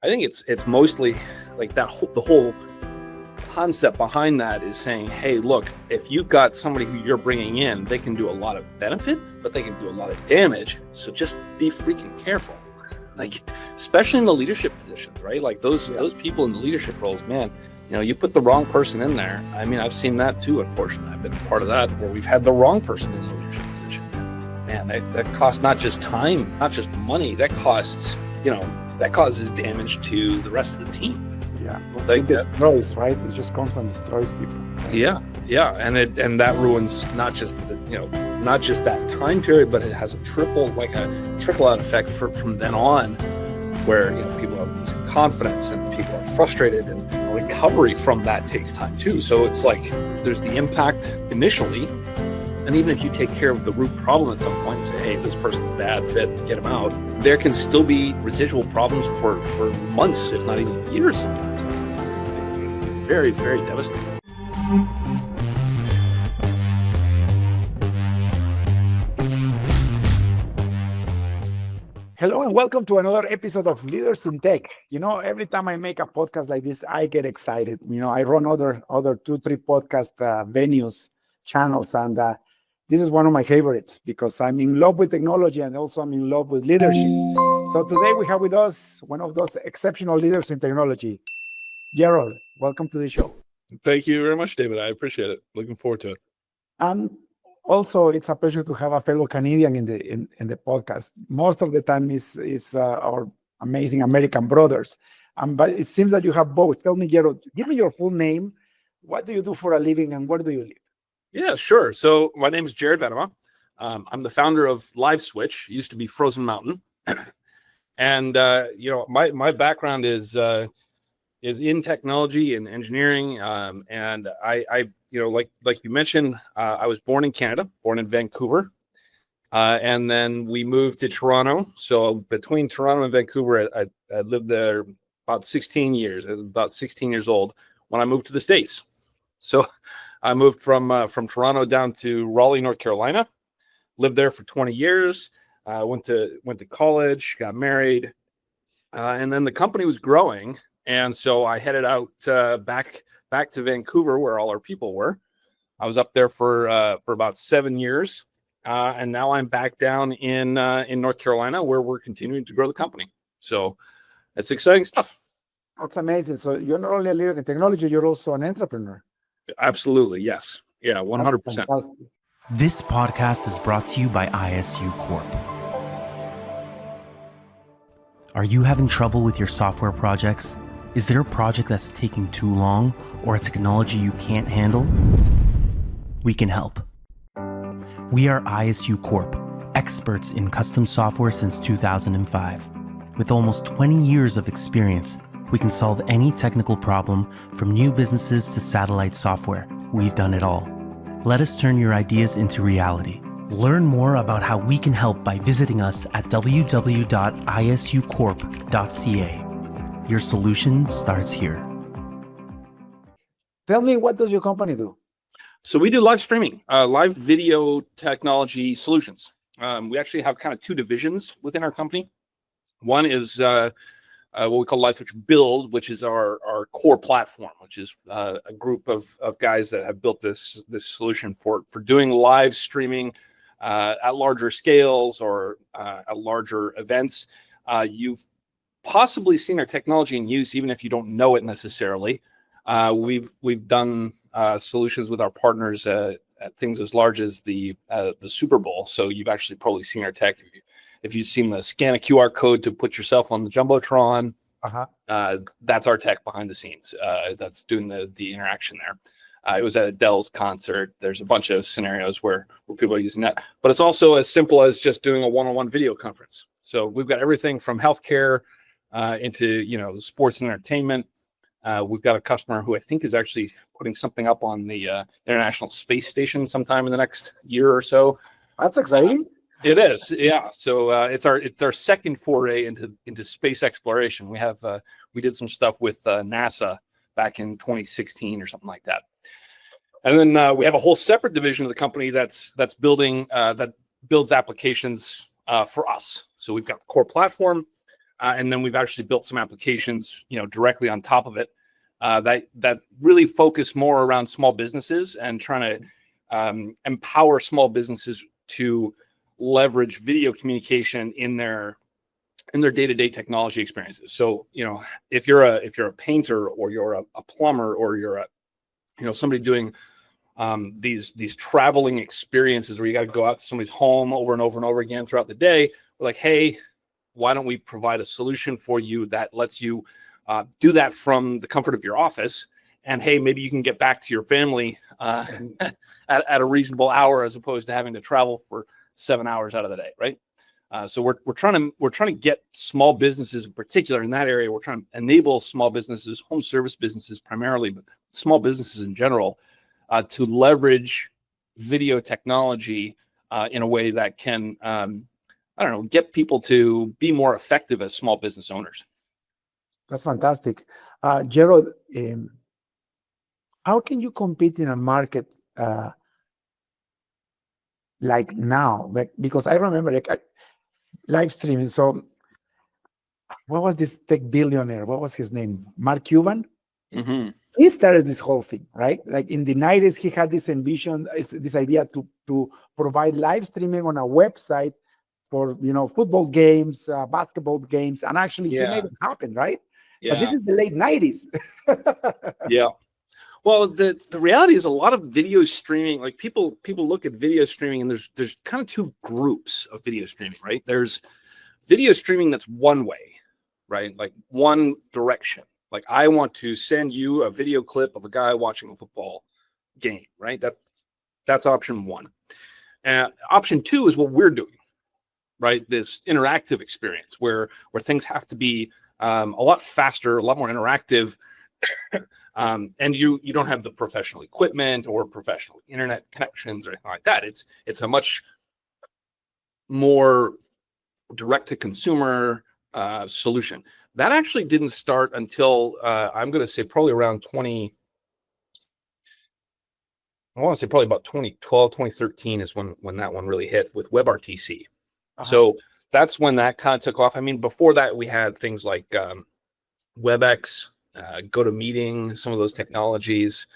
I think it's mostly like that. The whole concept behind that is saying, hey, look, if you've got somebody who you're bringing in, they can do a lot of benefit, but they can do a lot of damage. So just be freaking careful. Like, especially in the leadership positions, right? Like those people in the leadership roles, man, you put the wrong person in there. I mean, I've seen that too, unfortunately. I've been part of that where we've had the wrong person in the leadership position. Man, that costs not just time, not just money, that costs, that causes damage to the rest of the team. Yeah, like it destroys, right? It just constantly destroys people. Right? Yeah, and that ruins not just that time period, but it has a trickle-out effect from then on, where people are losing confidence and people are frustrated, and recovery from that takes time too. So it's like there's the impact initially, and even if you take care of the root problem at some point, say, hey, this person's bad fit, get them out, there can still be residual problems for months, if not even years sometimes. Very, very devastating. Hello and welcome to another episode of Leaders in Tech. Every time I make a podcast like this, I get excited. I run other 2-3 podcast venues, channels, and this is one of my favorites because I'm in love with technology and also I'm in love with leadership. So today we have with us one of those exceptional leaders in technology, Jerod. Welcome to the show. Thank you very much, David. I appreciate it. Looking forward to it. And also, it's a pleasure to have a fellow Canadian in the podcast. Most of the time is our amazing American brothers, but it seems that you have both. Tell me, Jerod, give me your full name. What do you do for a living, and where do you live? Yeah, sure. So my name is Jerod Venema. I'm the founder of LiveSwitch. Used to be Frozen Mountain, and my background is in technology and engineering, and I like you mentioned, I was born in Canada, born in Vancouver, and then we moved to Toronto. So between Toronto and Vancouver, I lived there about 16 years. I was about 16 years old when I moved to the States. So I moved from Toronto down to Raleigh, North Carolina, lived there for 20 years, went to college, got married, and then the company was growing. And so I headed out back to Vancouver, where all our people were. I was up there for about 7 years, and now I'm back down in North Carolina, where we're continuing to grow the company. So it's exciting stuff. That's amazing. So you're not only a leader in technology, you're also an entrepreneur. Absolutely, yes. Yeah, 100%. This podcast is brought to you by ISU Corp. Are you having trouble with your software projects? Is there a project that's taking too long or a technology you can't handle? We can help. We are ISU Corp, experts in custom software since 2005. With almost 20 years of experience, we can solve any technical problem from new businesses to satellite software. We've done it all. Let us turn your ideas into reality. Learn more about how we can help by visiting us at www.isucorp.ca. Your solution starts here. Tell me, what does your company do? So we do live streaming, live video technology solutions. We actually have kind of two divisions within our company. One is what we call LiveSwitch Build, which is our core platform, which is a group of guys that have built this solution for doing live streaming at larger scales or at larger events. You've possibly seen our technology in use, even if you don't know it necessarily. We've done solutions with our partners at things as large as the Super Bowl. So you've actually probably seen our tech. If you've seen the scan a QR code to put yourself on the jumbotron, that's our tech behind the scenes. That's doing the interaction there. It was at Adele's concert. There's a bunch of scenarios where people are using that, but it's also as simple as just doing a one-on-one video conference. So we've got everything from healthcare into sports and entertainment. We've got a customer who I think is actually putting something up on the International Space Station sometime in the next year or so. That's exciting. It is, yeah. So it's our second foray into space exploration. We did some stuff with NASA back in 2016 or something like that. And then we have a whole separate division of the company that's building that builds applications for us. So we've got the core platform. And then we've actually built some applications, directly on top of it that really focus more around small businesses and trying to empower small businesses to leverage video communication in their day-to-day technology experiences. So, if you're a painter, or you're a plumber, or you're somebody doing these traveling experiences where you got to go out to somebody's home over and over and over again throughout the day, we're like, hey, why don't we provide a solution for you that lets you do that from the comfort of your office? And hey, maybe you can get back to your family at a reasonable hour, as opposed to having to travel for 7 hours out of the day, right? So we're trying to get small businesses in particular in that area. We're trying to enable small businesses, home service businesses primarily, but small businesses in general, to leverage video technology in a way that can, get people to be more effective as small business owners. That's fantastic. Jerod, how can you compete in a market like now? Because I remember live streaming. So what was this tech billionaire? What was his name? Mark Cuban? Mm-hmm. He started this whole thing, right? Like in the 90s, he had this ambition, this idea to provide live streaming on a website for, football games, basketball games. And actually he made it happen, right? Yeah. But this is the late 90s. Yeah. Well, the reality is a lot of video streaming, like people look at video streaming, and there's kind of two groups of video streaming, right? There's video streaming that's one way, right? Like one direction. Like, I want to send you a video clip of a guy watching a football game, right? That's option one. Option two is what we're doing, right? This interactive experience where things have to be a lot faster, a lot more interactive. And you don't have the professional equipment or professional internet connections or anything like that. It's a much more direct to consumer solution. That actually didn't start until I'm going to say probably around probably about 2012, 2013 is when that one really hit with WebRTC. Uh-huh. So that's when that kind of took off. I mean, before that, we had things like WebEx, GoToMeeting, some of those technologies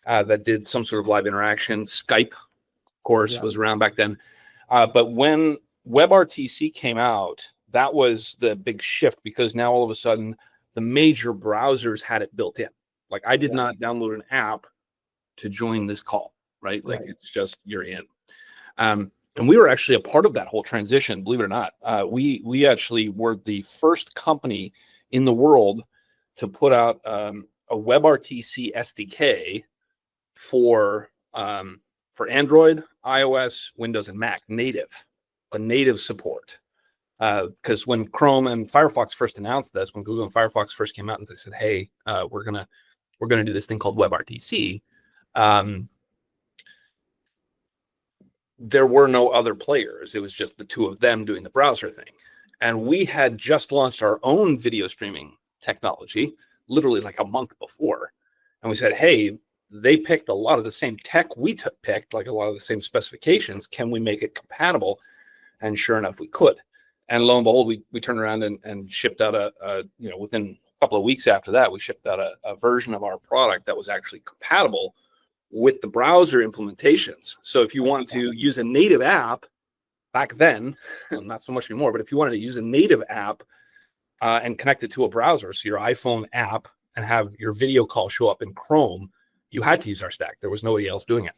that did some sort of live interaction. Skype, of course, was around back then. But when WebRTC came out, that was the big shift, because now all of a sudden the major browsers had it built in. Like, I did not download an app to join this call, right? Like, it's just, you're in. And we were actually a part of that whole transition, believe it or not. We actually were the first company in the world to put out a WebRTC SDK for Android, iOS, Windows, and Mac, the native support. Because when Chrome and Firefox first announced this, when Google and Firefox first came out and they said, "Hey, we're gonna do this thing called WebRTC," there were no other players. It was just the two of them doing the browser thing, and we had just launched our own video streaming technology literally like a month before, and we said, "Hey, they picked a lot of the same tech we picked, like a lot of the same specifications. Can we make it compatible?" And sure enough, we could. And lo and behold, we turned around and shipped out within a couple of weeks after that, we shipped out a version of our product that was actually compatible with the browser implementations. So if you wanted to use a native app back then, not so much anymore, but if you wanted to use a native app and connect it to a browser, so your iPhone app, and have your video call show up in Chrome, you had to use our stack. There was nobody else doing it.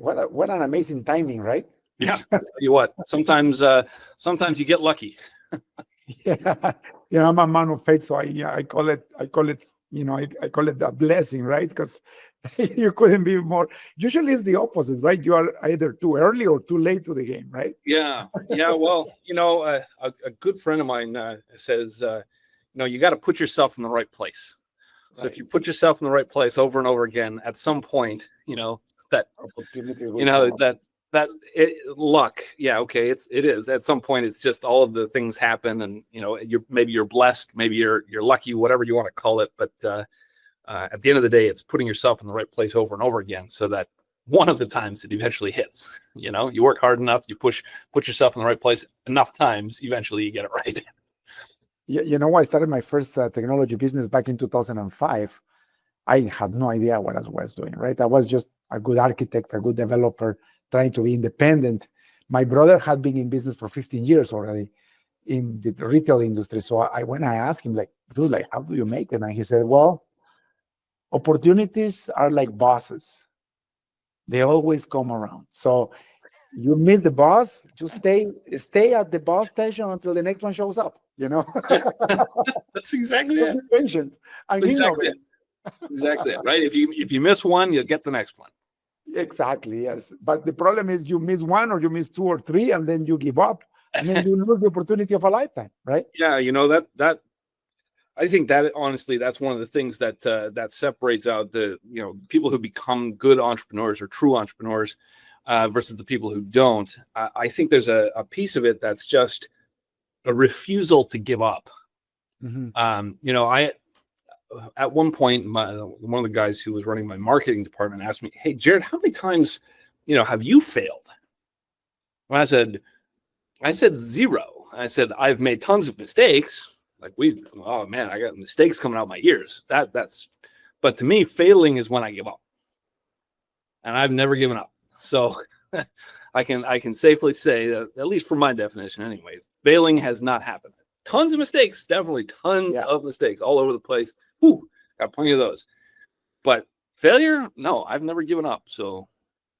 What an amazing timing, right? Yeah, tell you what, sometimes you get lucky. Yeah, I'm a man of faith, so I call it I call it a blessing, right? Because you couldn't be more. Usually it's the opposite, right? You are either too early or too late to the game, right? Yeah. Well, a good friend of mine says, you got to put yourself in the right place. So if you put yourself in the right place over and over again, at some point, that opportunities will luck. Yeah, okay, it is. At some point, it's just all of the things happen, and maybe you're blessed, maybe you're lucky, whatever you want to call it. But at the end of the day, it's putting yourself in the right place over and over again, so that one of the times it eventually hits. You work hard enough, you put yourself in the right place enough times, eventually you get it right. You know, I started my first technology business back in 2005. I had no idea what I was doing, right? I was just a good architect, a good developer, trying to be independent. My brother had been in business for 15 years already in the retail industry. So I asked him, like, dude, like, how do you make it? And he said, well, opportunities are like bosses. They always come around. So you miss the boss, just stay at the boss station until the next one shows up, you know? That's exactly it. Be patient and Exactly innovate. Exactly it, right? If you miss one, you'll get the next one. Exactly, yes. But the problem is you miss one or you miss two or three, and then you give up, and then you lose the opportunity of a lifetime, right? Yeah, you know, that I think that honestly, that's one of the things that that separates out the, you know, people who become good entrepreneurs or true entrepreneurs versus the people who don't. I think there's a piece of it that's just a refusal to give up. Mm-hmm. You know, at one point, one of the guys who was running my marketing department asked me, "Hey, Jerod, how many times, you know, have you failed?" And I said 0. I said, I've made tons of mistakes. Like oh man, I got mistakes coming out my ears. But to me, failing is when I give up. And I've never given up. So I can safely say that, at least for my definition anyway, failing has not happened. Tons of mistakes, definitely tons of mistakes all over the place. Whew, got plenty of those. But failure, no, I've never given up. So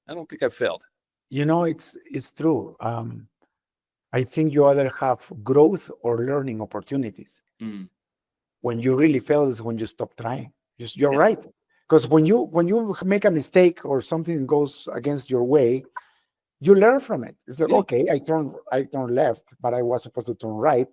I don't think I've failed. You know, it's true. I think you either have growth or learning opportunities. Mm. When you really fail is when you stop trying. You're right. Because when you make a mistake or something goes against your way, you learn from it. It's like, okay, I turn left, but I was supposed to turn right.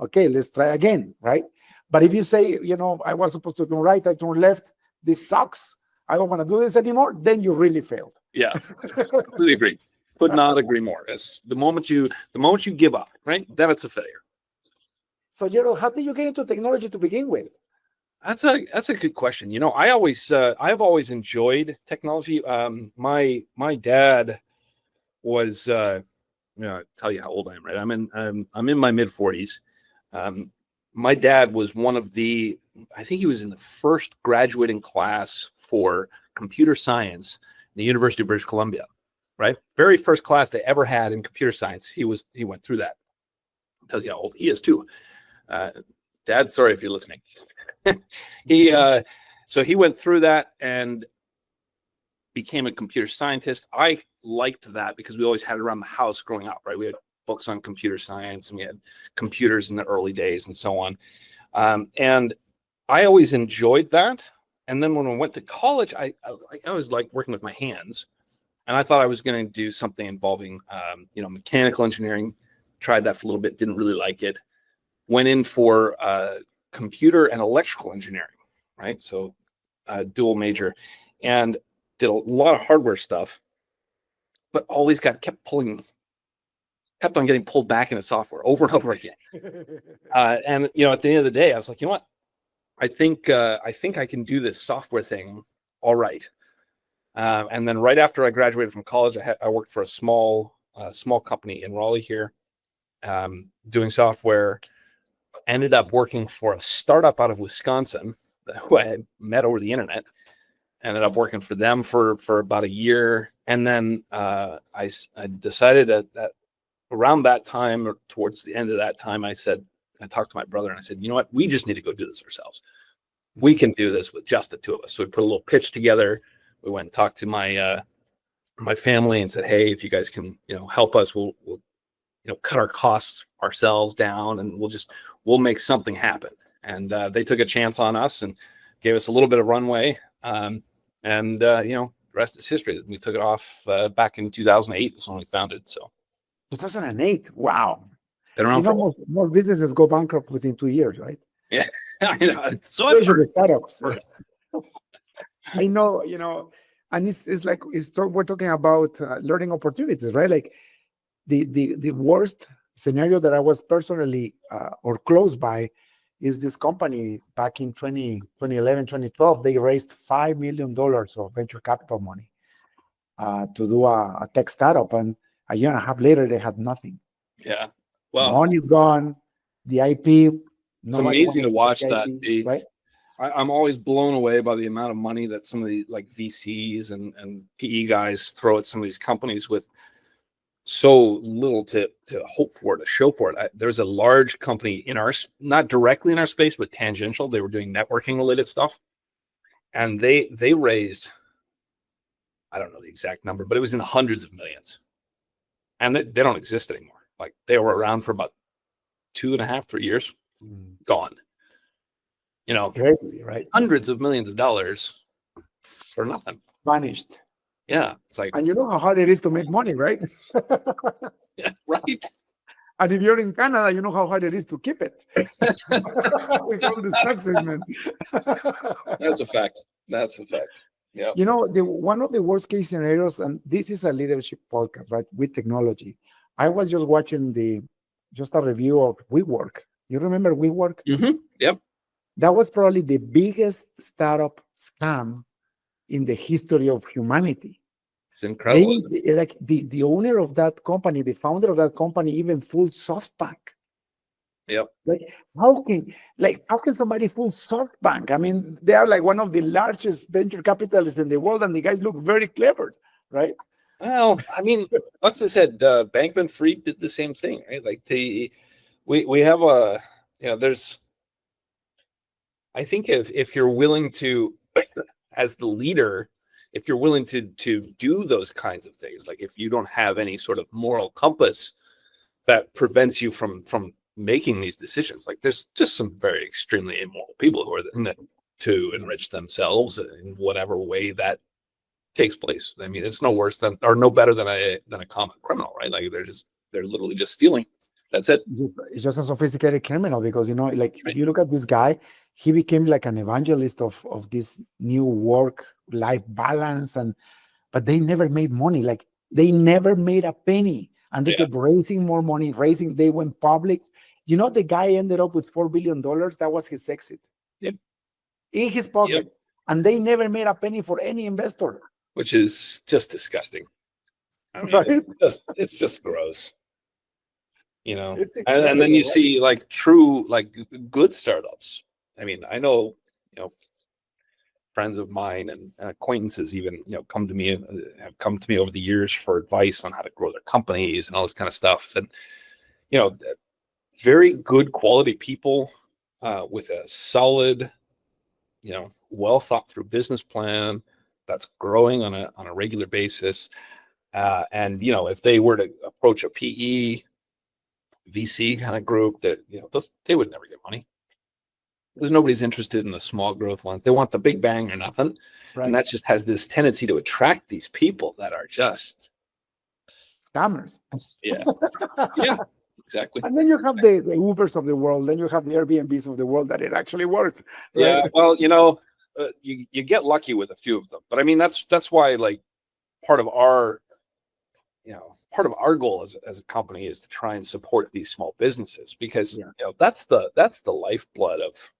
Okay, let's try again, right? But if you say, you know, I was supposed to turn right, I turn left, this sucks, I don't want to do this anymore, then you really failed. Yeah, completely agree. Could not agree more. As the moment you give up, right, then it's a failure. So, Jerod, how did you get into technology to begin with? That's a good question. You know, I've always enjoyed technology. My dad was you know, I'll tell you how old I am, right? I'm in my mid-40s. My dad was one of the, I think he was in the first graduating class for computer science at the University of British Columbia, right? Very first class they ever had in computer science. He went through that. Tells you how old he is too. Dad, sorry if you're listening. So he went through that and became a computer scientist. I liked that because we always had it around the house growing up, right? We had books on computer science and we had computers in the early days and so on. And I always enjoyed that. And then when I went to college, I was like working with my hands, and I thought I was going to do something involving, you know, mechanical engineering. Tried that for a little bit, didn't really like it. Went in for computer and electrical engineering, right? So dual major, and did a lot of hardware stuff, but always kept on getting pulled back into software over and over again. And you know, at the end of the day, I was like, you know what? I think I can do this software thing all right. And then right after I graduated from college, I worked for a small company in Raleigh here, doing software. Ended up working for a startup out of Wisconsin who I had met over the internet. Ended up working for them for about a year. And then I decided that around that time, or towards the end of that time, I talked to my brother and I said, you know what, we just need to go do this ourselves. We can do this with just the two of us. So we put a little pitch together. We went and talked to my family and said, hey, if you guys can, you know, help us, we'll you know, cut our costs ourselves down, and we'll make something happen. And they took a chance on us and gave us a little bit of runway. And you know, the rest is history. We took it off back in 2008 is when we founded. So 2008, wow. Been around, you know, most businesses go bankrupt within 2 years, right? Yeah, I know. So especially startups. I know, you know, and it's like we're talking about learning opportunities, right? Like the worst scenario that I was personally or close by is this company back in 2011, 2012. They raised $5 million of venture capital money to do a tech startup, and a year and a half later they had nothing. Yeah, well, money gone, the IP It's amazing to watch that. Right? I'm always blown away by the amount of money that some of the like VCs and PE guys throw at some of these companies with so little to hope for, to show for it. There's a large company in our, not directly in our space, but tangential. They were doing networking related stuff, and they raised, I don't know the exact number, but it was in the hundreds of millions, and they don't exist anymore. Like they were around for about 2.5, 3 years, gone. You know, it's crazy, right? Hundreds of millions of dollars for nothing. Vanished. Yeah, it's like, And you know how hard it is to make money, right? yeah, right. And if you're in Canada, you know how hard it is to keep it. With all this taxes, man. That's a fact. That's a fact. Yeah. You know, one of the worst case scenarios, and this is a leadership podcast, right? With technology. I was just watching just a review of WeWork. You remember WeWork? Mm-hmm. Yep. That was probably the biggest startup scam in the history of humanity. It's incredible. Like the owner of that company, the founder of that company, even fooled SoftBank. Yep. Like how can somebody fool SoftBank? I mean, they are like one of the largest venture capitalists in the world, and the guys look very clever, right? Well, I mean, like I said, Bankman-Fried did the same thing, right? Like we have a, you know, there's, I think if you're willing to, as the leader, if you're willing to do those kinds of things, like if you don't have any sort of moral compass that prevents you from making these decisions, like there's just some very extremely immoral people who are in it to enrich themselves in whatever way that takes place. I mean, it's no worse than, or no better than a common criminal, right? Like they're literally just stealing. That's it. It's just a sophisticated criminal because, you know, like Right. if you look at this guy, he became like an evangelist of this new work-life balance, but they never made money. Like they never made a penny, and they kept raising more money, they went public. You know, the guy ended up with $4 billion. That was his exit. Yep. In his pocket. Yep. And they never made a penny for any investor. Which is just disgusting. I mean, Right? it's just gross. You know, It's and then you see like true, like good startups. I mean, I know, you know, friends of mine and acquaintances even, you know, have come to me over the years for advice on how to grow their companies and all this kind of stuff. And, you know, very good quality people with a solid, you know, well thought through business plan that's growing on a regular basis. And, you know, if they were to approach a PE VC kind of group, that, you know, they would never get money. Because nobody's interested in the small growth ones. They want the big bang or nothing. Right. And that just has this tendency to attract these people that are just Scammers. yeah. Yeah, exactly. And then you have the Ubers of the world, then you have the Airbnbs of the world that it actually worked. Right? Yeah, well, you know, you get lucky with a few of them. But I mean, that's why, like, part of our goal as a company is to try and support these small businesses, because you know, that's the lifeblood of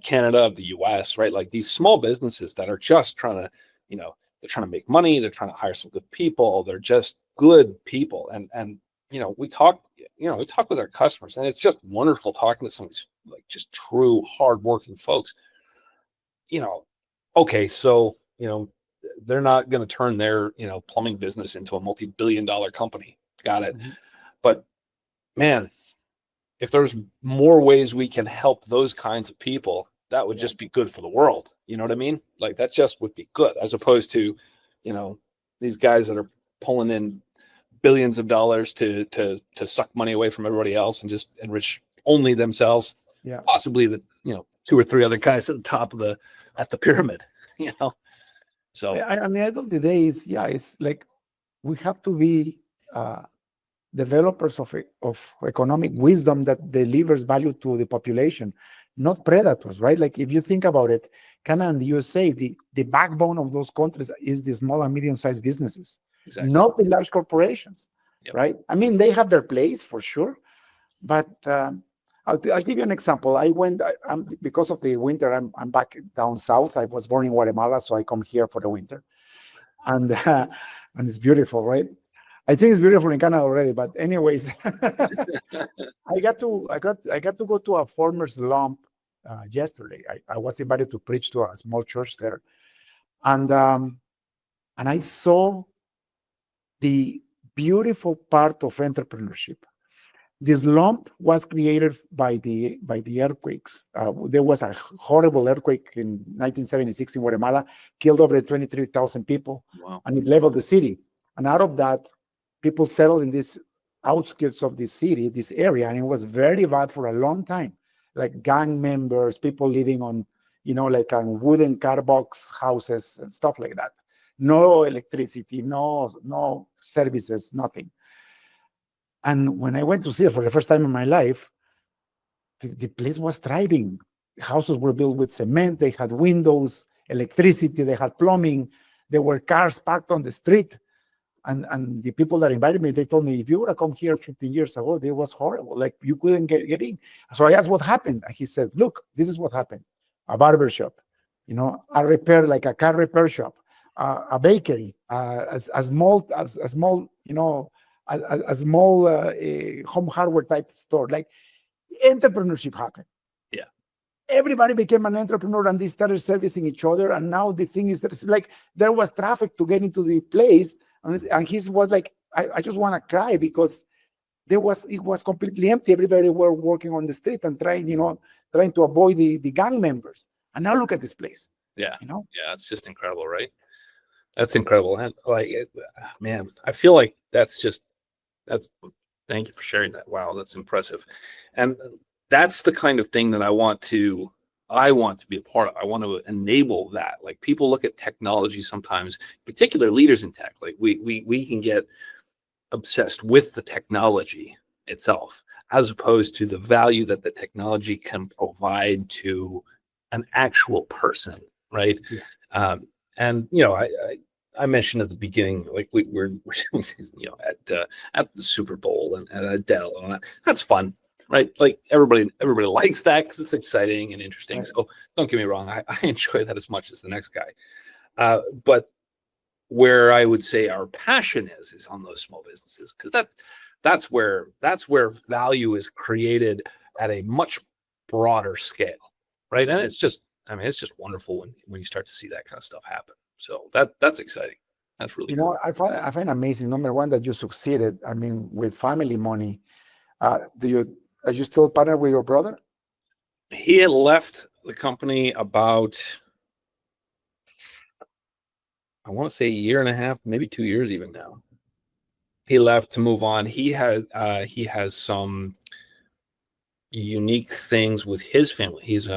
Canada, of the US, right? Like these small businesses that are just trying to, you know, they're trying to make money, they're trying to hire some good people, they're just good people. And you know, we talk with our customers, and it's just wonderful talking to some of these like just true hardworking folks. You know, okay, so, you know, they're not going to turn their, you know, plumbing business into a multi-billion-dollar company. Got it. Mm-hmm. But man, if there's more ways we can help those kinds of people, that would just be good for the world. You know what I mean? Like that just would be good, as opposed to, you know, these guys that are pulling in billions of dollars to suck money away from everybody else and just enrich only themselves. Yeah. Possibly the, you know, 2 or 3 other guys at the top of the pyramid, you know? So at the end of the day, it's like we have to be developers of economic wisdom that delivers value to the population, not predators, right? Like if you think about it, Canada and the USA, the backbone of those countries is the small and medium-sized businesses, exactly. Not the large corporations, right? I mean, they have their place for sure, but I'll give you an example. Because of the winter, I'm back down south. I was born in Guatemala, so I come here for the winter, and it's beautiful, right? I think it's beautiful in Canada already, but anyways, I got to go to a farmer's lump yesterday. I was invited to preach to a small church there, and I saw the beautiful part of entrepreneurship. This lump was created by the earthquakes. There was a horrible earthquake in 1976 in Guatemala, killed over 23,000 people, Wow. and it leveled the city. And out of that, people settled in this outskirts of this city, this area, and it was very bad for a long time. Like gang members, people living on, like on wooden car box houses and stuff like that. No electricity, no services, nothing. And when I went to see it for the first time in my life, the place was thriving. Houses were built with cement. They had windows, electricity. They had plumbing. There were cars parked on the street. And the people that invited me, they told me, if you would have come here 15 years ago, it was horrible. Like you couldn't get in. So I asked what happened. And he said, look, this is what happened. A barber shop, a repair, like a car repair shop, a bakery, a small, a small home hardware type store. Like entrepreneurship happened. Yeah. Everybody became an entrepreneur and they started servicing each other. And now the thing is that it's like there was traffic to get into the place. And he was like, I just want to cry because it was completely empty. Everybody were working on the street and trying to avoid the gang members. And now look at this place. Yeah. Yeah, it's just incredible, right? That's incredible. And man, I feel like thank you for sharing that. Wow, that's impressive. And that's the kind of thing that I want to be a part of. I want to enable that. Like people look at technology sometimes, particular leaders in tech, like we can get obsessed with the technology itself, as opposed to the value that the technology can provide to an actual person, right? Yeah. And I mentioned at the beginning, like we're at the Super Bowl and at Adele and all that. That's fun, right? Like everybody likes that because it's exciting and interesting. Right. So don't get me wrong, I enjoy that as much as the next guy. But where I would say our passion is on those small businesses, because that's where value is created at a much broader scale, right? And it's just wonderful when you start to see that kind of stuff happen. So that's exciting. That's really cool. I find amazing. Number one, that you succeeded. I mean, with family money. Are you still partnered with your brother? He had left the company about, I want to say, a year and a half, maybe 2 years even now. He left to move on. He has some unique things with his family. He's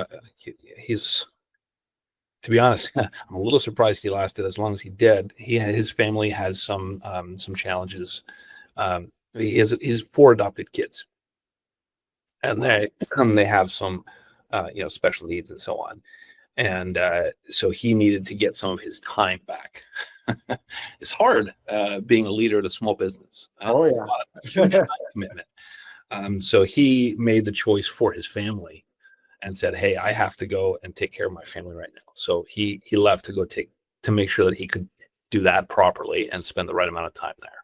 to be honest, I'm a little surprised he lasted as long as he did. His family has some challenges. He has 4 adopted kids, and they have some special needs and so on. And so he needed to get some of his time back. It's hard being a leader at a small business. Oh, yeah. A huge time commitment. So he made the choice for his family and said, hey, I have to go and take care of my family right now. So he left to make sure that he could do that properly and spend the right amount of time there.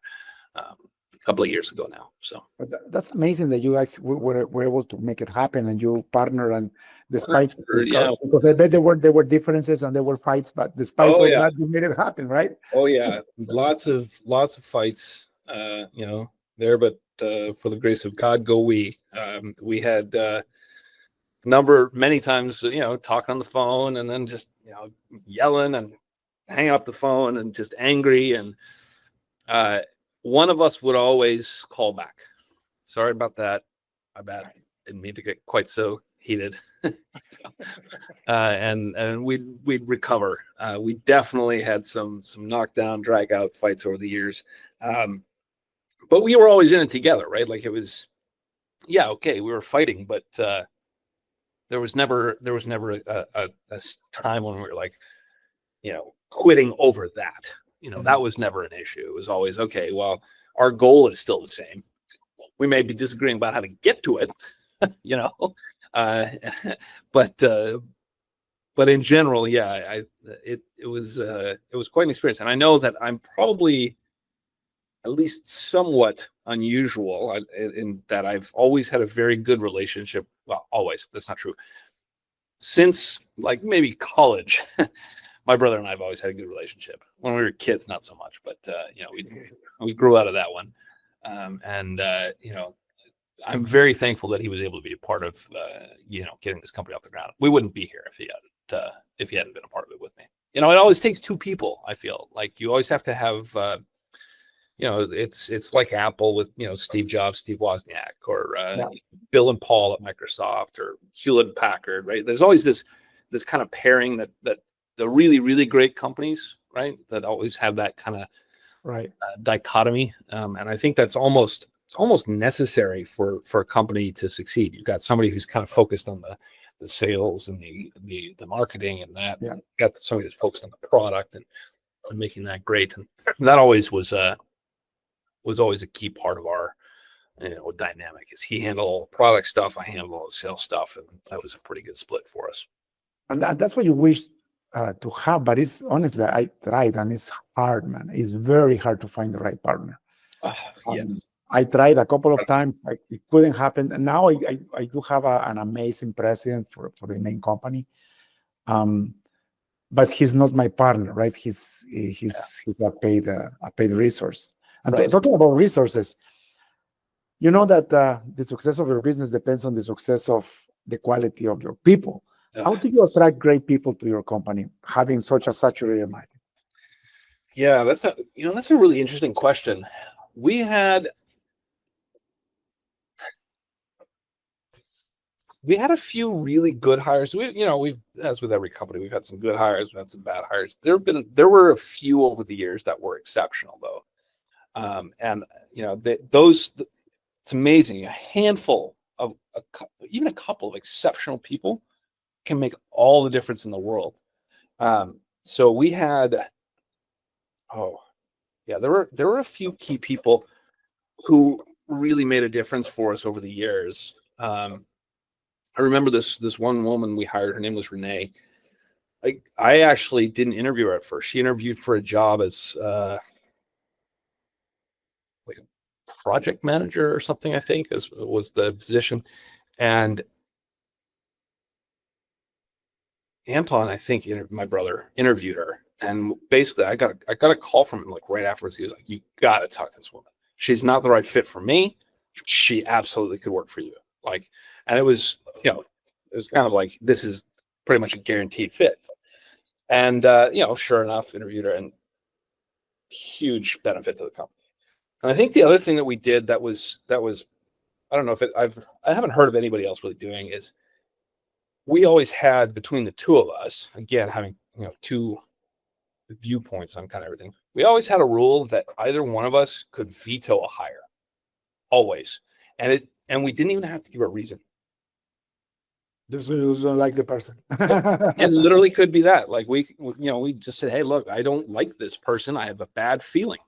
A couple of years ago now. So that's amazing that you guys were able to make it happen and you partner, and despite because I bet there were differences and there were fights, but despite all that, you made it happen, right? Oh yeah, lots of fights, there, but for the grace of God, go we. We had many times, talking on the phone and then just yelling and hanging up the phone and just angry, and one of us would always call back. Sorry about that. I bet didn't mean to get quite so heated. And we'd recover. We definitely had some knockdown, drag out fights over the years. But we were always in it together, right? Like it was, we were fighting, but there was never a time when we were like, quitting over that. That was never an issue. It was always, okay, well, our goal is still the same. We may be disagreeing about how to get to it, but in general, it was quite an experience. And I know that I'm probably at least somewhat unusual in that I've always had a very good relationship. Well, always, that's not true. Since like maybe college, my brother and I have always had a good relationship. When we were kids, not so much, but we grew out of that one. I'm very thankful that he was able to be a part of getting this company off the ground. We wouldn't be here if he hadn't been a part of it with me. It always takes two people. I feel like you always have to have it's like Apple with Steve Jobs, Steve Wozniak, or Bill and Paul at Microsoft, or Hewlett Packard, right? There's always this kind of pairing that the really, really great companies, right, that always have that kind of dichotomy, and I think that's almost necessary for a company to succeed. You've got somebody who's kind of focused on the sales and the marketing and that. Yeah. You've got somebody that's focused on the product and making that great, and that always was always a key part of our dynamic. Is he handled all the product stuff, I handled all the sales stuff, and that was a pretty good split for us. And that's what you wish to have, but it's honestly, I tried, and it's hard, man. It's very hard to find the right partner. Yes. I tried a couple of times, it couldn't happen. And now I do have an amazing president for the main company, but he's not my partner, right? He's a paid resource. And talking about resources, you know that the success of your business depends on the success of the quality of your people. How do you attract great people to your company, having such a saturated market? Yeah, that's a really interesting question. We had a few really good hires. We've, as with every company, we've had some good hires, we've had some bad hires. There were a few over the years that were exceptional, though. It's amazing. A handful of even a couple of exceptional people can make all the difference in the world. So we had, there were a few key people who really made a difference for us over the years. I remember this one woman we hired. Her name was Renee. I actually didn't interview her at first. She interviewed for a job as like a project manager or something, I think was the position. And Anton, I think, my brother, interviewed her, and basically I got a call from him like right afterwards. He was like, "You got to talk to this woman. She's not the right fit for me. She absolutely could work for you." And it was kind of like, this is pretty much a guaranteed fit. And sure enough, interviewed her, and huge benefit to the company. And I think the other thing that we did that was I don't know if I haven't heard of anybody else really doing, is we always had, between the two of us, again, having two viewpoints on kind of everything, we always had a rule that either one of us could veto a hire, always. And we didn't even have to give a reason. This is like the person. It literally could be that. Like we just said, "Hey, look, I don't like this person. I have a bad feeling."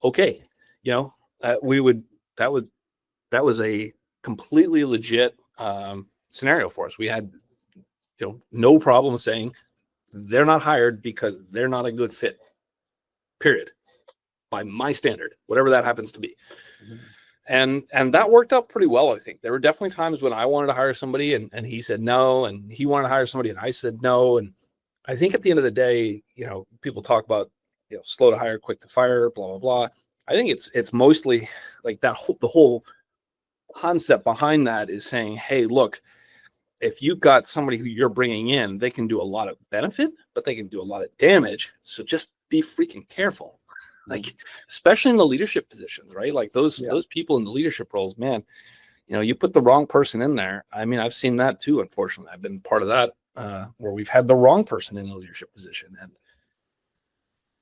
Okay, that was a completely legit scenario for us. We had no problem saying they're not hired because they're not a good fit, period, by my standard, whatever that happens to be. And that worked out pretty well. I think there were definitely times when I wanted to hire somebody and he said no, and he wanted to hire somebody and I said no. And I think at the end of the day, people talk about slow to hire, quick to fire, blah blah blah. I think it's mostly like that. The whole concept behind that is saying, hey, look, if you've got somebody who you're bringing in, they can do a lot of benefit, but they can do a lot of damage. So just be freaking careful. Like, especially in the leadership positions, right? Like those people in the leadership roles, man, you put the wrong person in there. I mean, I've seen that too, unfortunately. I've been part of that, where we've had the wrong person in the leadership position. And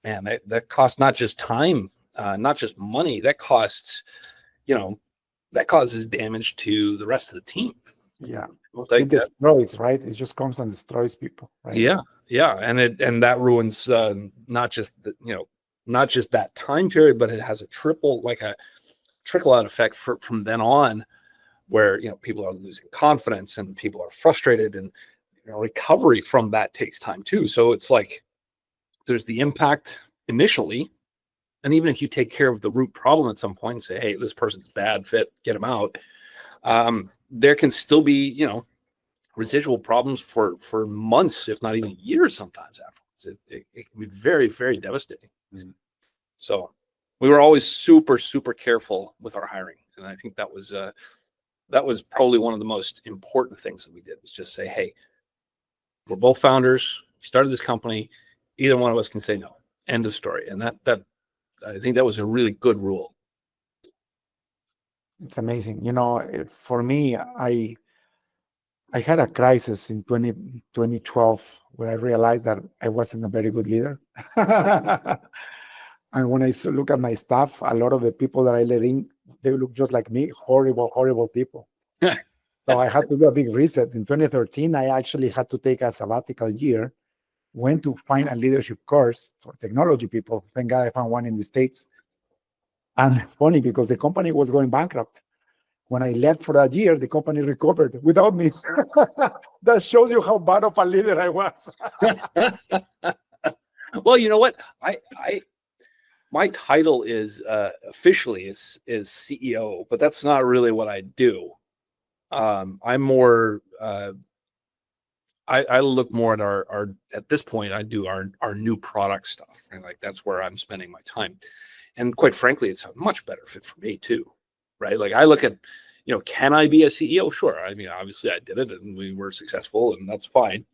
man, that costs not just time, not just money, that costs, that causes damage to the rest of the team. Yeah. It destroys, right? It just comes and destroys people, right? Yeah. And that ruins not just that time period, but it has a trickle out effect from then on, where people are losing confidence and people are frustrated, and recovery from that takes time too. So it's like there's the impact initially, And even if you take care of the root problem at some point and say, hey, this person's bad fit, get them out, there can still be, you know, residual problems for months, if not even years sometimes afterwards. It can be very, very devastating. Mm-hmm. So we were always super, super careful with our hiring. And I think that was probably one of the most important things that we did, was just say, hey, we're both founders, we started this company, either one of us can say no. End of story. And that I think that was a really good rule. It's amazing. For me, I had a crisis in 2012 where I realized that I wasn't a very good leader. And when I look at my staff, a lot of the people that I let in, they look just like me, horrible, horrible people. So I had to do a big reset. In 2013, I actually had to take a sabbatical year, went to find a leadership course for technology people. Thank God I found one in the States. And funny, because the company was going bankrupt. When I left for that year, the company recovered without me. That shows you how bad of a leader I was. Well, you know what? My title is officially is CEO, but that's not really what I do. I'm more. I look more at our at this point. I do our new product stuff, right? Like that's where I'm spending my time, and quite frankly, it's a much better fit for me too, right? Like I look at, you know, can I be a CEO? Sure. I mean, obviously I did it and we were successful, and that's fine.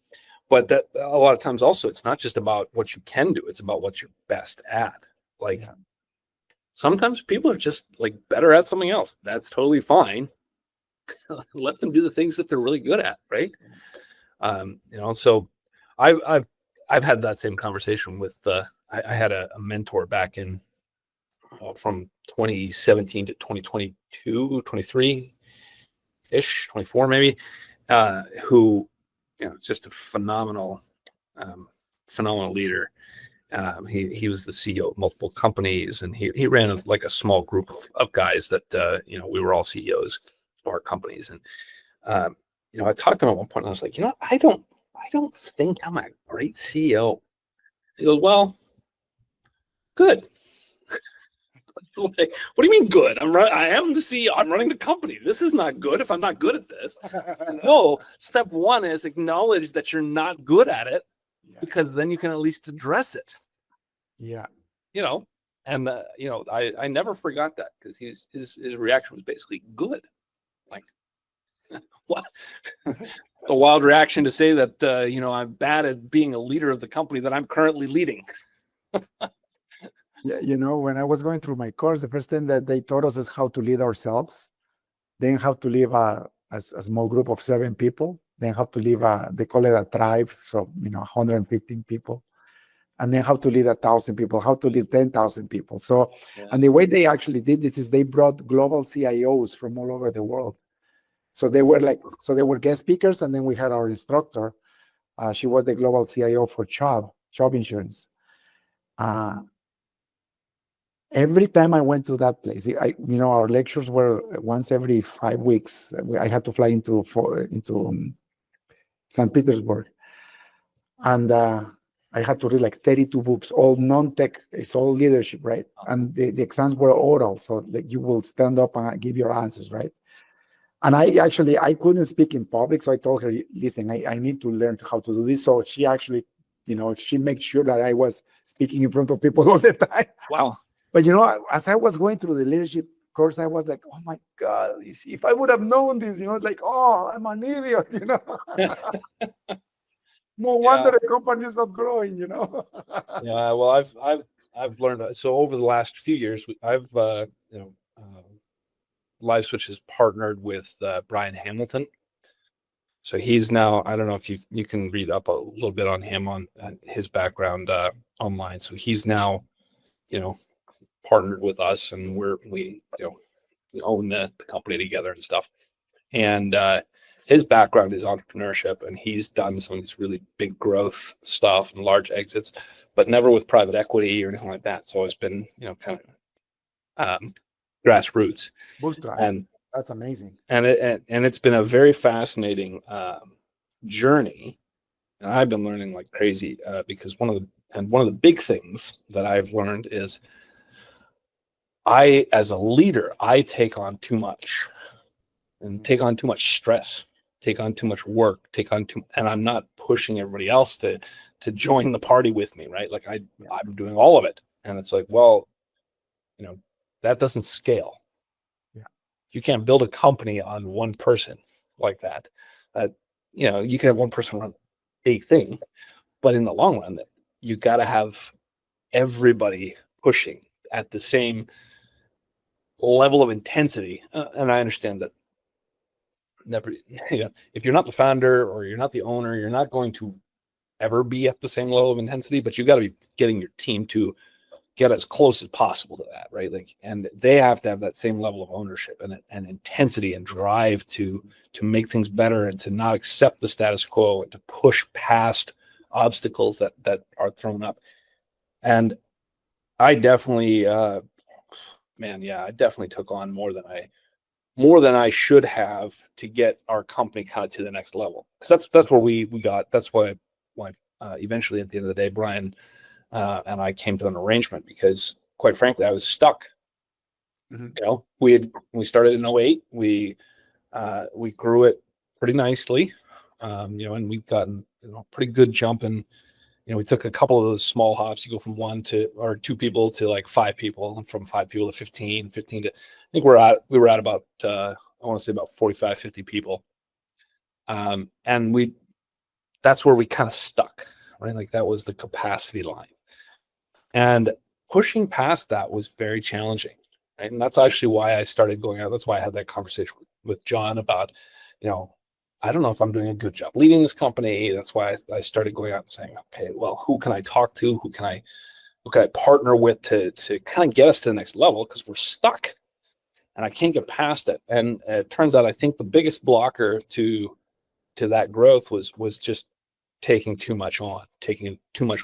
But that a lot of times also, it's not just about what you can do; it's about what you're best at. Like sometimes people are just like better at something else. That's totally fine. Let them do the things that they're really good at, right? You know, so I've had that same conversation with I had a mentor back in from 2017 to 2022, 23 ish, 24 maybe, who, you know, just a phenomenal leader. He was the CEO of multiple companies, and he ran a small group of guys that you know, we were all CEOs of our companies. And you know, I talked to him at one point and I was like, you know, I don't think I'm a great CEO. He goes, well, good. Like, what do you mean good? I am the CEO. I'm running the company. This is not good if I'm not good at this. No, step one is acknowledge that you're not good at it, because then you can at least address it. Yeah. You know, and you know, I never forgot that, because his reaction was basically good. Like, what? A wild reaction to say that you know, I'm bad at being a leader of the company that I'm currently leading. Yeah, you know, when I was going through my course, the first thing that they taught us is how to lead ourselves, then how to lead a small group of 7 people, then how to lead they call it a tribe, so, you know, 115 people, and then how to lead 1,000 people, how to lead 10,000 people. So, and the way they actually did this is they brought global CIOs from all over the world. So they were guest speakers, and then we had our instructor. She was the global CIO for Chubb Insurance. Every time I went to that place, you know, our lectures were once every 5 weeks. I had to fly into St. Petersburg, and I had to read like 32 books, all non-tech. It's all leadership, right? And the exams were oral, so that you will stand up and give your answers, right? And I couldn't speak in public, so I told her, listen, I need to learn how to do this. So she actually, you know, she made sure that I was speaking in front of people all the time. Wow. But, you know, as I was going through the leadership course, I was like, oh my God, if I would have known this, you know, like, oh, I'm an idiot, you know. No wonder the company is not growing, you know. Yeah, well, I've learned. So over the last few years, I've you know, LiveSwitch has partnered with Brian Hamilton. So he's now, I don't know if you can read up a little bit on him, on his background online. So he's now, you know, partnered with us, and we own the company together and stuff. And his background is entrepreneurship, and he's done some of these really big growth stuff and large exits, but never with private equity or anything like that. It's always been, you know, kind of grassroots. Bootstrap. And that's amazing. And it's been a very fascinating journey, and I've been learning like crazy, because one of the big things that I've learned is as a leader, I take on too much and take on too much stress, take on too much work, and I'm not pushing everybody else to join the party with me, right? Like I'm doing all of it. And it's like, well, that doesn't scale. Yeah. You can't build a company on one person like that. You can have one person run a big thing, but in the long run, you got to have everybody pushing at the same level of intensity. And I understand that if you're not the founder or you're not the owner, you're not going to ever be at the same level of intensity, but you got to be getting your team to get as close as possible to that, right? Like, and they have to have that same level of ownership and intensity and drive to make things better and to not accept the status quo and to push past obstacles that are thrown up. And I definitely, I definitely took on more than I should have to get our company kind of to the next level. Because that's where we got. That's why eventually at the end of the day, Brian and I came to an arrangement, because quite frankly, I was stuck. Mm-hmm. We started in 2008. We grew it pretty nicely, and we've gotten pretty good jump. And we took a couple of those small hops. You go from 2 people to like 5 people, and from 5 people to 15 to, I think we were at about I want to say about 45, 50 people. And that's where we kind of stuck, right? Like that was the capacity line. And pushing past that was very challenging. Right? And that's actually why I started going out. That's why I had that conversation with John about, I don't know if I'm doing a good job leading this company. That's why I started going out and saying, okay, well, who can I talk to? Who can I partner with to kind of get us to the next level? Because we're stuck and I can't get past it. And it turns out, I think the biggest blocker to that growth was just taking too much on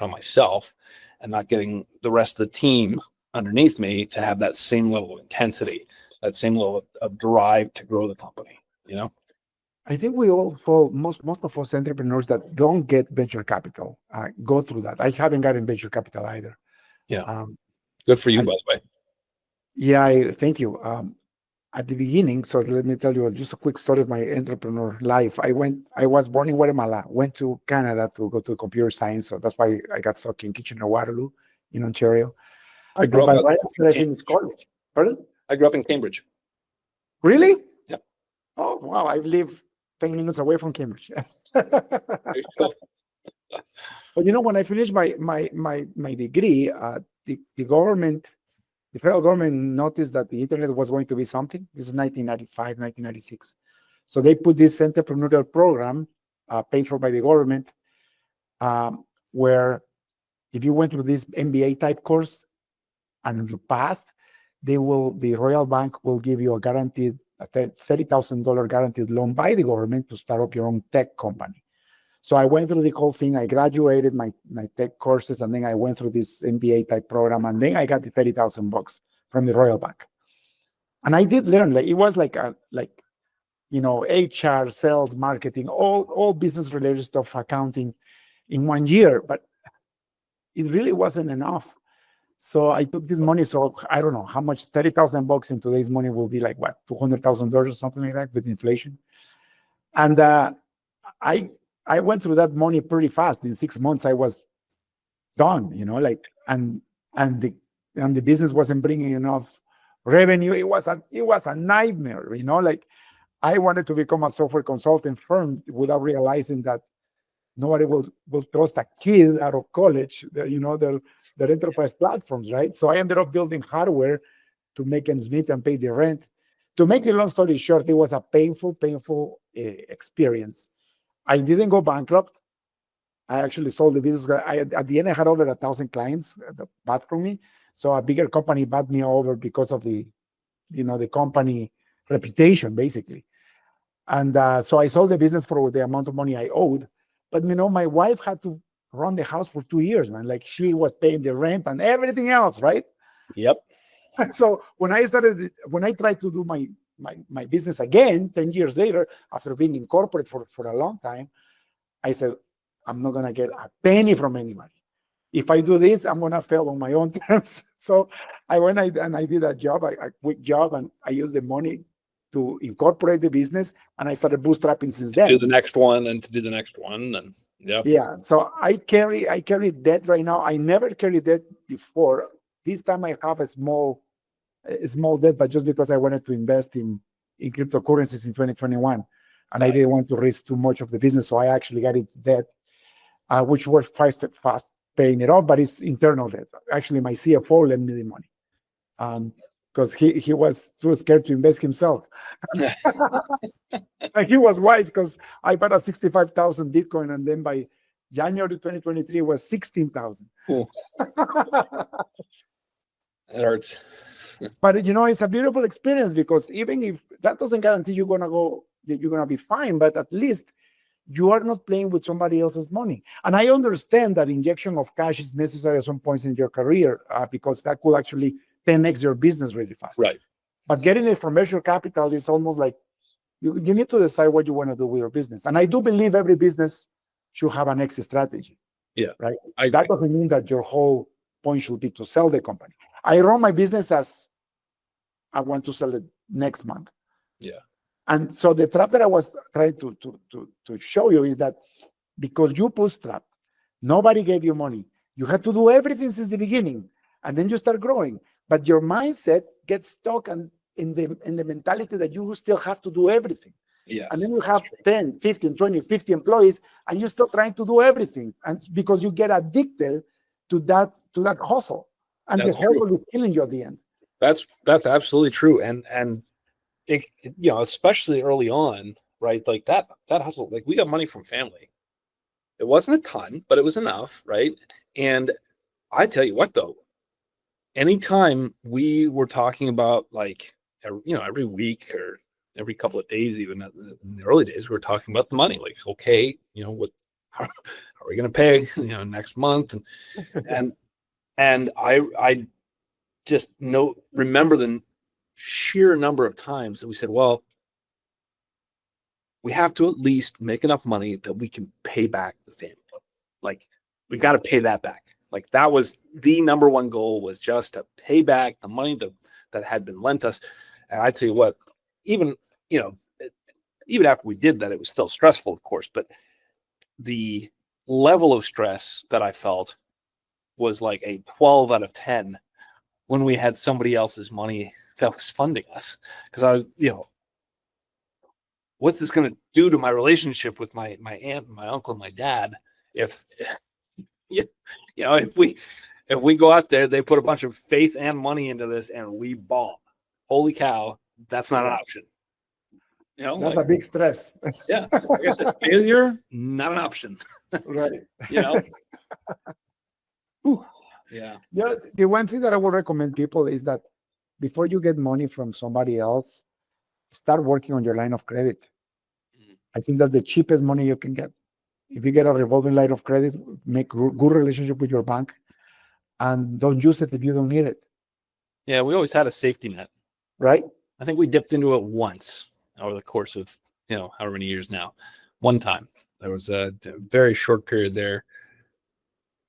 myself and not getting the rest of the team underneath me to have that same level of intensity, that same level of drive to grow the company, I think we all fall, most of us entrepreneurs that don't get venture capital go through that. I haven't gotten venture capital either. Yeah. Good for you, by the way. Yeah, thank you. At the beginning, so let me tell you just a quick story of my entrepreneur life. I was born in Guatemala, went to Canada to go to computer science. So that's why I got stuck in Kitchener-Waterloo in Ontario. I grew up right after I finished college. Pardon? I grew up in Cambridge. Really? Yeah. Oh, wow. I live 10 minutes away from Cambridge. But when I finished my degree, the federal government noticed that the internet was going to be something. This is 1995, 1996. So they put this entrepreneurial program paid for by the government, where if you went through this MBA type course and you passed, the Royal Bank will give you a guaranteed $30,000 guaranteed loan by the government to start up your own tech company. So I went through the whole thing. I graduated my tech courses, and then I went through this MBA type program, and then I got the $30,000 from the Royal Bank. And I did learn, it was HR, sales, marketing, all business related stuff, accounting in 1 year, but it really wasn't enough. So I took this money. So I don't know how much, $30,000 in today's money will be like what, $200,000 or something like that with inflation. And I went through that money pretty fast. In 6 months, I was done, and the business wasn't bringing enough revenue. It was a nightmare, I wanted to become a software consulting firm without realizing that nobody will trust a kid out of college, their enterprise platforms, right? So I ended up building hardware to make ends meet and pay the rent. To make the long story short, it was a painful experience. I didn't go bankrupt. I actually sold the business. At the end, I had over 1,000 clients that bought from me. So a bigger company bought me over because of the company reputation, basically. And so I sold the business for the amount of money I owed. But, my wife had to run the house for 2 years, man. Like, she was paying the rent and everything else, right? Yep. So when I tried to do my business again 10 years later, after being in corporate for a long time, I said, I'm not going to get a penny from anybody. If I do this, I'm going to fail on my own terms. So I went and I did a job, a quick job, and I used the money to incorporate the business, and I started bootstrapping since then. Do the next one and to do the next one, and Yeah. So I carry debt right now. I never carried debt before. This time I have a small debt, but just because I wanted to invest in cryptocurrencies in 2021, and I didn't want to risk too much of the business, so I actually got into debt, which was fast paying it off, but it's internal debt. Actually, my CFO lent me the money because he was too scared to invest himself. And he was wise because I bought a 65,000 Bitcoin, and then by January 2023 it was 16,000. Cool. It hurts. But it's a beautiful experience, because even if that doesn't guarantee you're gonna be fine, but at least you are not playing with somebody else's money. And I understand that injection of cash is necessary at some points in your career because that could actually 10x your business really fast. Right. But getting it from venture capital is almost like you need to decide what you want to do with your business. And I do believe every business should have an exit strategy. Yeah. Right. That doesn't mean that your whole point should be to sell the company. I run my business as I want to sell it next month. Yeah. And so the trap that I was trying to show you is that because you bootstrap, nobody gave you money. You had to do everything since the beginning, and then you start growing. But your mindset gets stuck in the mentality that you still have to do everything. Yes. And then you have 10, 15, 20, 50 employees, and you're still trying to do everything. And because you get addicted to that hustle. And the hustle is killing you at the end. That's absolutely true. And it, especially early on, right? Like that hustle, like we got money from family. It wasn't a ton, but it was enough, right? And I tell you what, though, anytime we were talking about like, every week or every couple of days, even in the early days, we were talking about the money. Like, okay, how are we going to pay, next month? And I just remember the sheer number of times that we said, well, we have to at least make enough money that we can pay back the family. Like, we got to pay that back. Like, that was the number one goal, was just to pay back the money that had been lent us. And I tell you what, even after we did that, it was still stressful, of course, but the level of stress that I felt was like a 12 out of 10 when we had somebody else's money that was funding us. Because I was, what's this going to do to my relationship with my aunt, my uncle, and my dad if we go out there, they put a bunch of faith and money into this, and we bomb. Holy cow, that's not an option. That's a big stress. Yeah, like I said, failure, not an option. Right. Whew. Yeah. The one thing that I would recommend people is that before you get money from somebody else, start working on your line of credit. I think that's the cheapest money you can get. If you get a revolving line of credit, make good relationship with your bank, and don't use it if you don't need it. Yeah, we always had a safety net. Right. I think we dipped into it once over the course of, however many years now. One time. There was a very short period there.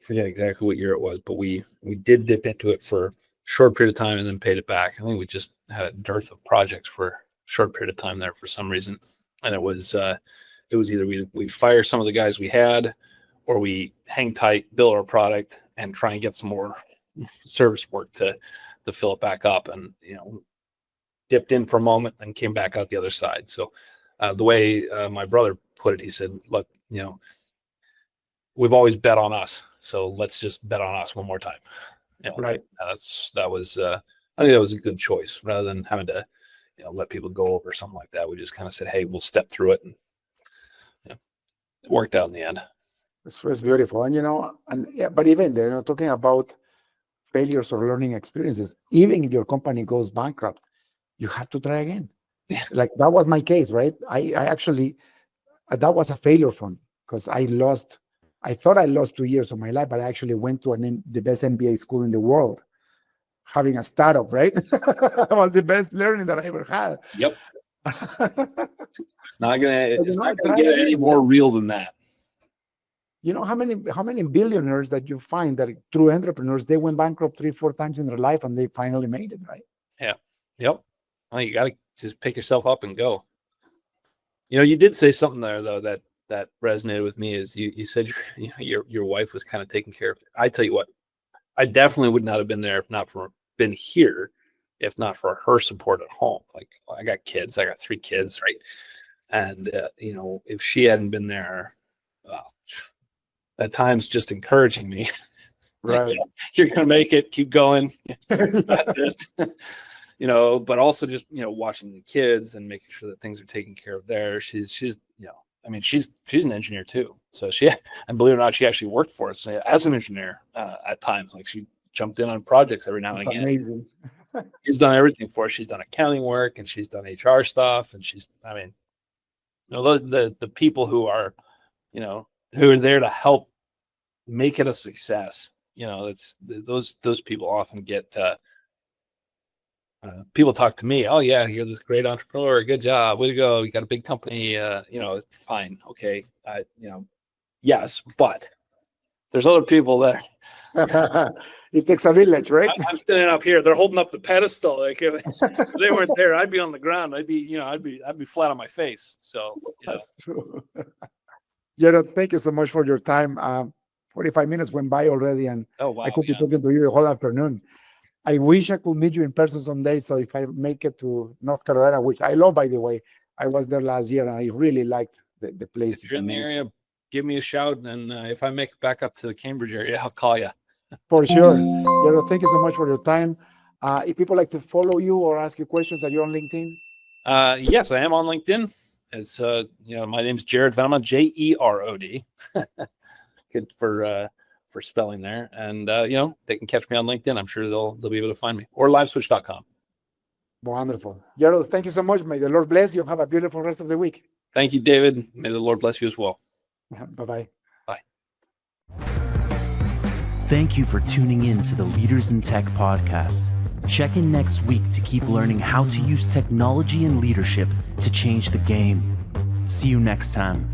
I forget exactly what year it was, but we did dip into it for a short period of time and then paid it back. I think we just had a dearth of projects for a short period of time there for some reason. And it was either we fire some of the guys we had, or we hang tight, build our product, and try and get some more service work to fill it back up. And, dipped in for a moment and came back out the other side. So the way my brother put it, he said, look, we've always bet on us. So let's just bet on us one more time. Right. I think that was a good choice, rather than having to, let people go over something like that. We just kind of said, hey, we'll step through it, and it worked out in the end. It's beautiful. And but even there, talking about failures or learning experiences, even if your company goes bankrupt, you have to try again. Yeah. Like that was my case, right? I actually, that was a failure for me, because I thought I lost 2 years of my life, but I actually went to the best MBA school in the world, having a startup, right? That was the best learning that I ever had. Yep. It's not gonna get any more real than that. You know how many billionaires that you find that true entrepreneurs, they went bankrupt 3-4 times in their life and they finally made it, right? Yeah. Yep. Well, you got to just pick yourself up and go. You know, you did say something there though that resonated with me. Is you said your wife was kind of taking care of it. I tell you what, I definitely would not have been there been here if not for her support at home. Like, I got kids. I got 3 kids, right? And you know, if she hadn't been there, at times just encouraging me, Right. You're gonna make it. Keep going. Got this. You know, but also just, you know, watching the kids and making sure that things are taken care of there. She's you know, I mean, she's an engineer too. So and believe it or not, she actually worked for us as an engineer at times. Like, she jumped in on projects every now and again. Amazing. She's done everything for us. She's done accounting work and she's done HR stuff. And I mean, you know, the people who are, you know, who are there to help make it a success. You know, those people often get, people talk to me, oh yeah, you're this great entrepreneur, good job, way to go, you got a big company, you know, fine, okay, you know, yes, but there's other people there. It takes a village, right? I'm standing up here, they're holding up the pedestal. Like, if they weren't there, I'd be on the ground. I'd be flat on my face. So That's true. Jerod, thank you so much for your time. 45 minutes went by already, and oh wow, I could be talking to you the whole afternoon. I wish I could meet you in person someday. So if I make it to North Carolina, which I love, by the way, I was there last year and I really liked the place. If you're in the area, give me a shout, and if I make it back up to the Cambridge area, I'll call you. For sure. Jerod, thank you so much for your time. If people like to follow you or ask you questions, are you on LinkedIn? Yes, I am on LinkedIn. It's you know, my name's Jerod Venema, Jerod. Good for spelling there. And you know, they can catch me on LinkedIn. I'm sure they'll be able to find me, or liveswitch.com. Wonderful. Jerod, thank you so much. May the Lord bless you. Have a beautiful rest of the week. Thank you, David. May the Lord bless you as well. Bye-bye. Bye. Thank you for tuning in to the Leaders in Tech podcast. Check in next week to keep learning how to use technology and leadership to change the game. See you next time.